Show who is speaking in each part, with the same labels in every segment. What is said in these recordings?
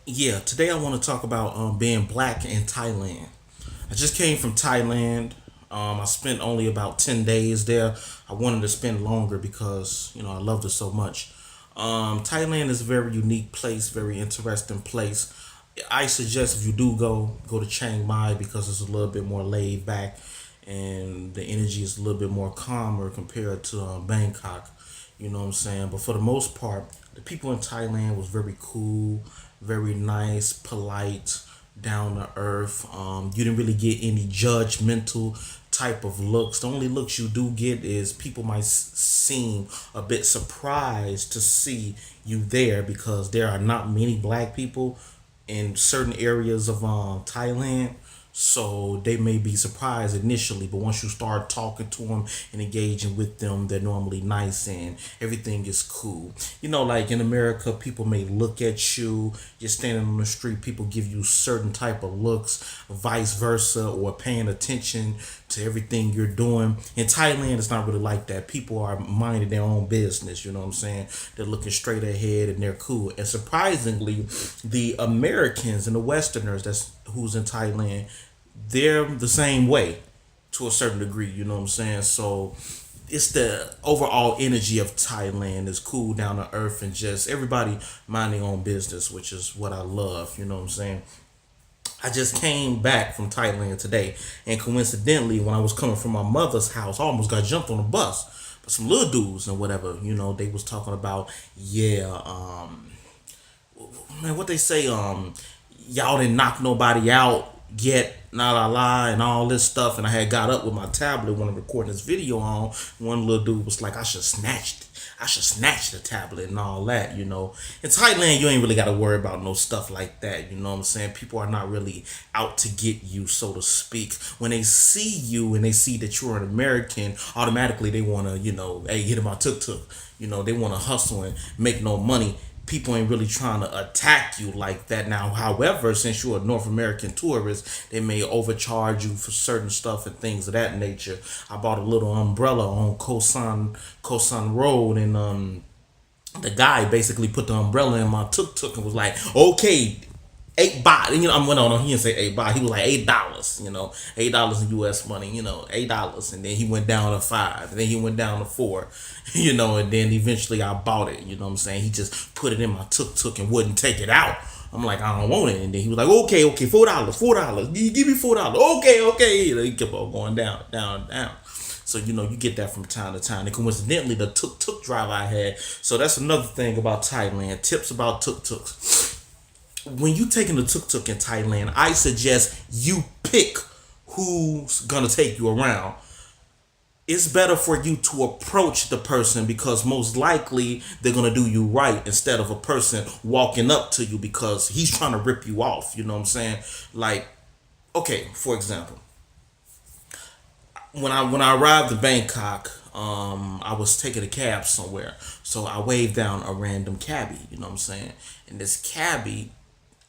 Speaker 1: Yeah, today I want to talk about being black in Thailand. I just came from Thailand. I spent only about 10 days there. I wanted to spend longer because I loved it so much. Thailand is a very unique place, very interesting place. I suggest if you do go to Chiang Mai because it's a little bit more laid back, and the energy is a little bit more calmer compared to Bangkok. You know what I'm saying? But for the most part, the people in Thailand was very cool, very nice, polite, down to earth. You didn't really get any judgmental type of looks. The only looks you do get is people might seem a bit surprised to see you there because there are not many black people in certain areas of Thailand. So they may be surprised initially, but once you start talking to them and engaging with them, they're normally nice and everything is cool. Like in America, people may look at you, you're standing on the street, people give you certain type of looks, vice versa, or paying attention to everything you're doing. In Thailand, it's not really like that. People are minding their own business, you know what I'm saying? They're looking straight ahead and they're cool. And surprisingly, the Americans and the Westerners that's who's in Thailand, they're the same way to a certain degree, you know what I'm saying? So it's the overall energy of Thailand is cool, down to earth, and just everybody mind their own business, which is what I love, you know what I'm saying? I just came back from Thailand today, and coincidentally, when I was coming from my mother's house, I almost got jumped on a bus. But some little dudes and whatever, they was talking about, yeah, man, what they say, y'all didn't knock nobody out yet, not la la, and all this stuff. And I had got up with my tablet when I'm recording this video on. One little dude was like, I should snatch the tablet and all that. In Thailand, you ain't really got to worry about no stuff like that. You know what I'm saying? People are not really out to get you, so to speak. When they see you and they see that you're an American, automatically they want to, hey, hit him on Tuk Tuk. They want to hustle and make no money. People ain't really trying to attack you like that now. However, since you're a North American tourist, they may overcharge you for certain stuff and things of that nature. I bought a little umbrella on Kosan Road, and the guy basically put the umbrella in my tuk tuk and was like, "Okay, 8 baht." And I went on. He didn't say 8 baht. He was like $8. $8 in U.S. money. $8. And then he went down to 5. And then he went down to 4. And then eventually I bought it. You know what I'm saying? He just put it in my tuk tuk and wouldn't take it out. I'm like, I don't want it. And then he was like, okay, $4, $4. Give me $4. Okay. He kept on going down, down, down. So, you get that from time to time. And coincidentally, the tuk tuk driver I had. So that's another thing about Thailand. Tips about tuk tuks. When you taking the tuk tuk in Thailand, I suggest you pick who's gonna take you around. It's better for you to approach the person because most likely they're gonna do you right instead of a person walking up to you because he's trying to rip you off. You know what I'm saying? Like, okay, for example, when I arrived in Bangkok, I was taking a cab somewhere, so I waved down a random cabbie. You know what I'm saying? And this cabbie,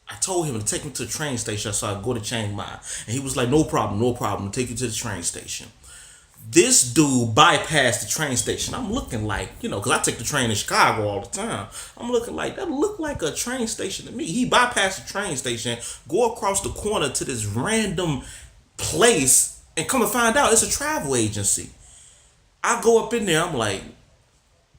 Speaker 1: I told him to take me to the train station so I could go to Chiang Mai. And he was like, no problem, I'll take you to the train station. This dude bypassed the train station. I'm looking like, because I take the train in Chicago all the time. I'm looking like, that looked like a train station to me. He bypassed the train station, go across the corner to this random place, and come to find out it's a travel agency. I go up in there, I'm like,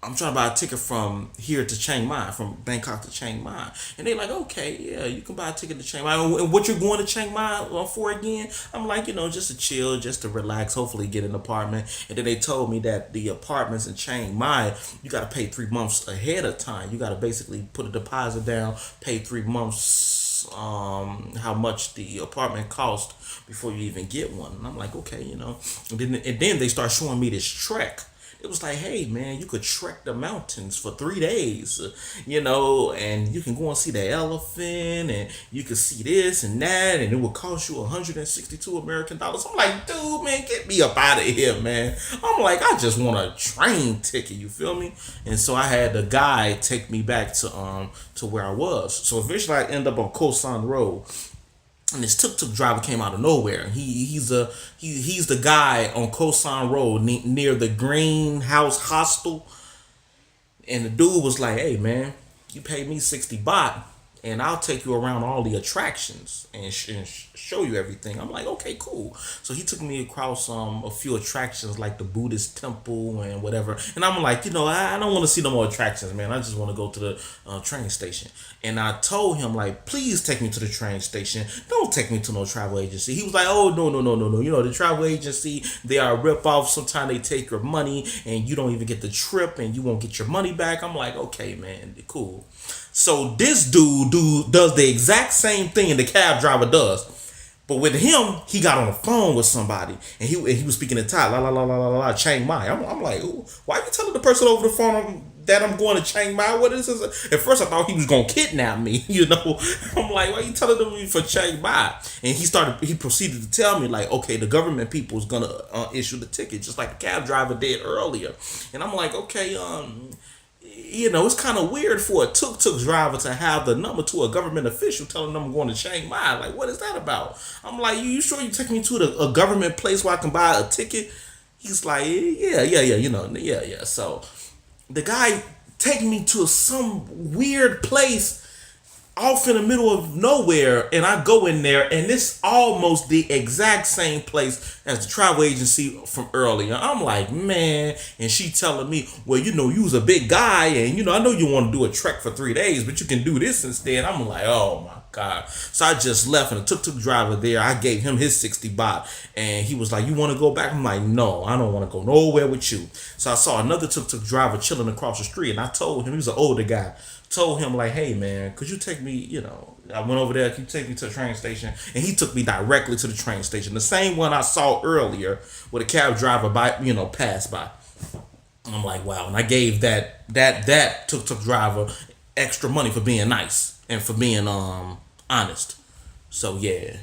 Speaker 1: I'm trying to buy a ticket from here to Chiang Mai, from Bangkok to Chiang Mai. And they like, okay, yeah, you can buy a ticket to Chiang Mai. And what you're going to Chiang Mai for again? I'm like, just to chill, just to relax, hopefully get an apartment. And then they told me that the apartments in Chiang Mai, you got to pay 3 months ahead of time. You got to basically put a deposit down, pay 3 months how much the apartment cost before you even get one. And I'm like, okay. And then they start showing me this trek. It was like, hey man, you could trek the mountains for 3 days, and you can go and see the elephant, and you could see this and that, and it would cost you 162 American dollars. I'm like, dude, man, get me up out of here, man. I'm like, I just want a train ticket, you feel me? And so I had the guy take me back to where I was. So eventually I end up on Kosan Road. And this tuk tuk driver came out of nowhere. He's the guy on Kosan Road near the Greenhouse Hostel. And the dude was like, "Hey man, you paid me 60 baht. and I'll take you around all the attractions and show you everything. I'm like, okay, cool. So he took me across a few attractions like the Buddhist temple and whatever. And I'm like, I don't want to see no more attractions, man. I just want to go to the train station. And I told him like, please take me to the train station. Don't take me to no travel agency. He was like, oh no no no no no. The travel agency, they are a rip off. Sometimes they take your money and you don't even get the trip and you won't get your money back. I'm like, okay, man, cool. So this dude does the exact same thing the cab driver does. But with him, he got on the phone with somebody and he was speaking in Thai, la la la la la la, Chiang Mai. I'm like, ooh, why are you telling the person over the phone that I'm going to Chiang Mai? What is this? At first, I thought he was gonna kidnap me. I'm like, why are you telling me for Chiang Mai? And he proceeded to tell me like, okay, the government people is gonna issue the ticket, just like the cab driver did earlier. And I'm like, okay, it's kind of weird for a tuk tuk driver to have the number to a government official telling them I'm going to Chiang Mai. Like, what is that about? I'm like, you sure you take me to a government place where I can buy a ticket? He's like, yeah, yeah. So the guy take me to some weird place off in the middle of nowhere, and I go in there and it's almost the exact same place as the travel agency from earlier. I'm like, man, and she telling me, well, you was a big guy and I know you want to do a trek for 3 days, but you can do this instead. I'm like, oh my God. So I just left and the tuk-tuk driver there, I gave him his 60 baht and he was like, you want to go back? I'm like, no, I don't want to go nowhere with you. So I saw another tuk-tuk driver chilling across the street and I told him, he was an older guy, told him like, hey man, could you take me, I went over there, could you take me to the train station? And he took me directly to the train station, the same one I saw earlier where the cab driver passed by. I'm like, wow. And I gave that tuk-tuk driver extra money for being nice and for being honest. So yeah,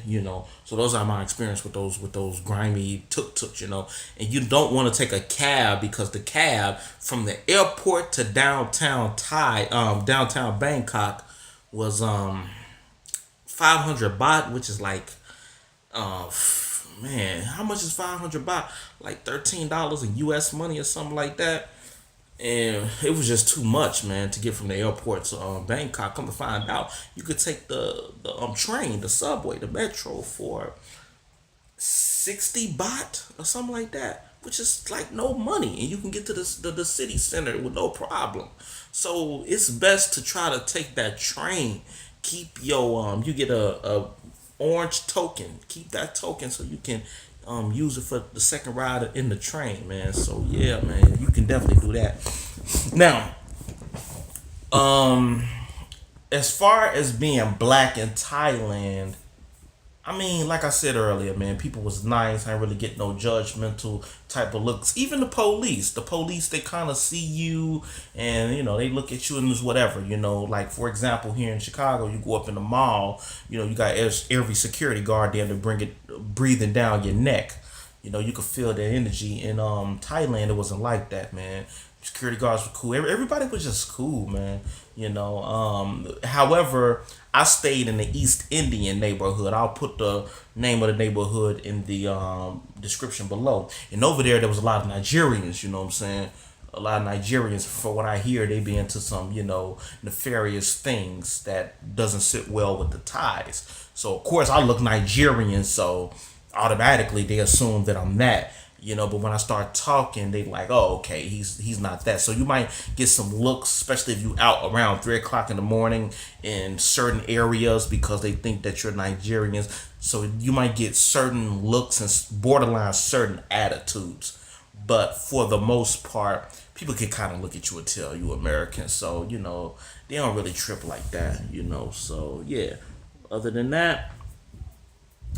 Speaker 1: so those are my experience with those grimy tuk-tuks, and you don't want to take a cab because the cab from the airport to downtown downtown Bangkok was 500 baht, which is like man, how much is 500 baht? Like $13 in US money or something like that. And it was just too much, man, to get from the airport to Bangkok. Come to find out, you could take the train, the subway, the metro for 60 baht or something like that, which is like no money, and you can get to the city center with no problem. So it's best to try to take that train. Keep your you get a orange token. Keep that token so you can use it for the second ride in the train, man. So yeah, man, you can definitely do that. Now, as far as being black in Thailand, I mean, like I said earlier, man, people was nice. I didn't really get no judgmental type of looks. Even the police, they kind of see you and, they look at you and it's whatever, like, for example, here in Chicago, you go up in the mall, you got every security guard there to bring it breathing down your neck. You could feel their energy. In Thailand, it wasn't like that, man. Security guards were cool. Everybody was just cool, man. However, I stayed in the East Indian neighborhood. I'll put the name of the neighborhood in the description below. And over there was a lot of Nigerians, you know what I'm saying? A lot of Nigerians, for what I hear, they be into some, nefarious things that doesn't sit well with the Thais. So, of course, I look Nigerian, so automatically they assume that I'm that. But when I start talking, they like, oh, okay, he's not that. So you might get some looks, especially if you out around 3 o'clock in the morning in certain areas because they think that you're Nigerians. So you might get certain looks and borderline certain attitudes. But for the most part, people can kind of look at you and tell you American. So, they don't really trip like that, So, yeah. Other than that,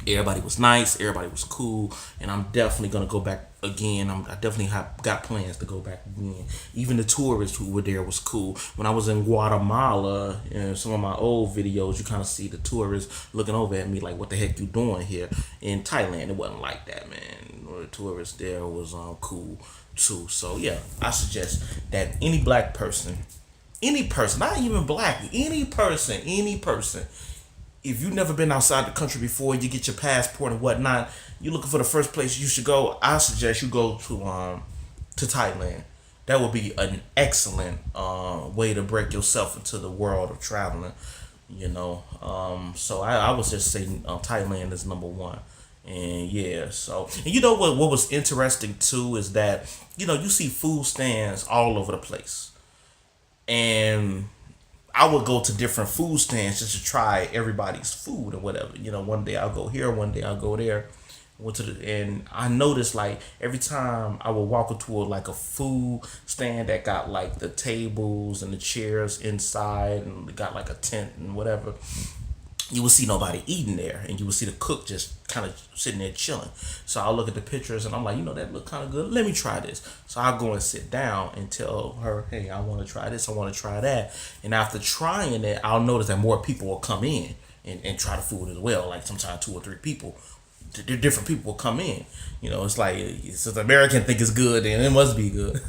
Speaker 1: everybody was nice, everybody was cool, and I'm definitely gonna go back again. I definitely have got plans to go back again. Even the tourists who were there was cool. When I was in Guatemala, in some of my old videos, you kind of see the tourists looking over at me like, "What the heck you doing here?" In Thailand, it wasn't like that, man. The tourists there was cool too. So yeah, I suggest that any black person, not even black, any person. If you've never been outside the country before, you get your passport and whatnot, you're looking for the first place you should go, I suggest you go to Thailand. That would be an excellent way to break yourself into the world of traveling. So I would just say Thailand is number one. And yeah, so and you know what was interesting too is that you see food stands all over the place, and I would go to different food stands just to try everybody's food or whatever. One day I'll go here, one day I'll go there. And I noticed like every time I would walk into like a food stand that got like the tables and the chairs inside and got like a tent and whatever, you would see nobody eating there, and you would see the cook just kind of sitting there chilling. So I'll look at the pictures and I'm like, that look kind of good. Let me try this. So I'll go and sit down and tell her, hey, I want to try this. I want to try that. And after trying it, I'll notice that more people will come in and try the food as well. Like sometimes two or three people, different people will come in. It's like since the American think it's good, then it must be good.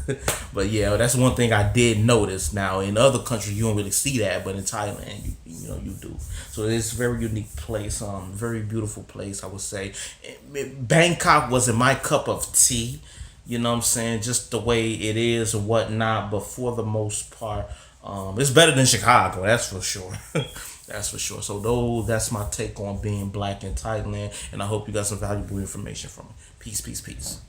Speaker 1: But yeah, that's one thing I did notice. Now in other countries you don't really see that, but in Thailand you do. So it's a very unique place, very beautiful place. I would say Bangkok wasn't my cup of tea. You know what I'm saying? Just the way it is and whatnot. But for the most part, it's better than Chicago. That's for sure. That's for sure. So that's my take on being black in Thailand, and I hope you got some valuable information from it. Peace, peace, peace.